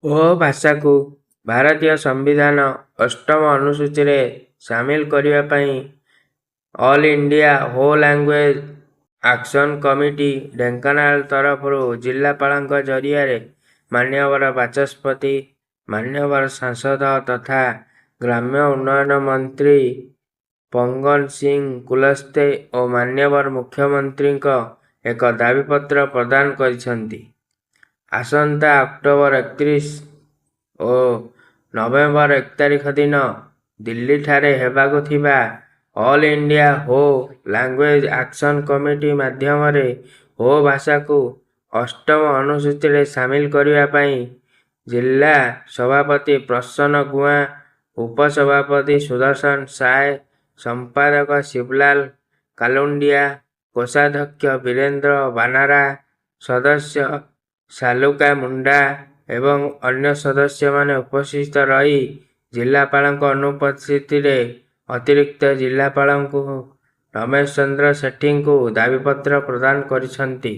ଓ ଭାଷାକୁ ଭାରତୀୟ ସମ୍ବିଧାନ ଅଷ୍ଟମ ଅନୁସୂଚୀରେ ସାମିଲ କରିବା ପାଇଁ ଅଲ୍ ଇଣ୍ଡିଆ ହୋ ଲାଙ୍ଗୁଏଜ ଆକ୍ସନ କମିଟି ଢେଙ୍କାନାଳ ତରଫରୁ ଜିଲ୍ଲାପାଳଙ୍କ ଜରିଆରେ ମାନ୍ୟବର ବାଚସ୍ପତି, ମାନ୍ୟବର ସାଂସଦ ତଥା ଗ୍ରାମ୍ୟ ଉନ୍ନୟନ ମନ୍ତ୍ରୀ ପଙ୍ଗନ ସିଂ କୁଲସ୍ତେ ଓ ମାନ୍ୟବର ମୁଖ୍ୟମନ୍ତ୍ରୀଙ୍କ ଏକ ଦାବିପତ୍ର ପ୍ରଦାନ କରିଛନ୍ତି। ଆସନ୍ତା ଅକ୍ଟୋବର 31 ଓ ନଭେମ୍ବର 1 ତାରିଖ ଦିନ ଦିଲ୍ଲୀଠାରେ ହେବାକୁ ଥିବା ଅଲ୍ ଇଣ୍ଡିଆ ହୋ ଲାଙ୍ଗୁଏଜ ଆକ୍ସନ କମିଟି ମାଧ୍ୟମରେ ହୋ ଭାଷାକୁ ଅଷ୍ଟମ ଅନୁସୂଚୀରେ ସାମିଲ କରିବା ପାଇଁ ଜିଲ୍ଲା ସଭାପତି ପ୍ରସନ୍ନ ଗୁଆଁ, ଉପସଭାପତି ସୁଦର୍ଶନ ସାଏ, ସମ୍ପାଦକ ଶିବଲାଲ କାଲୁଣ୍ଡିଆ, କୋଷାଧ୍ୟକ୍ଷ ବୀରେନ୍ଦ୍ର ବାନାରା, ସଦସ୍ୟ ସାଲୁକା ମୁଣ୍ଡା ଏବଂ ଅନ୍ୟ ସଦସ୍ୟମାନେ ଉପସ୍ଥିତ ରହି ଜିଲ୍ଲାପାଳଙ୍କ ଅନୁପସ୍ଥିତିରେ ଅତିରିକ୍ତ ଜିଲ୍ଲାପାଳଙ୍କୁ ରମେଶ ଚନ୍ଦ୍ର ସେଠୀଙ୍କୁ ଦାବିପତ୍ର ପ୍ରଦାନ କରିଛନ୍ତି।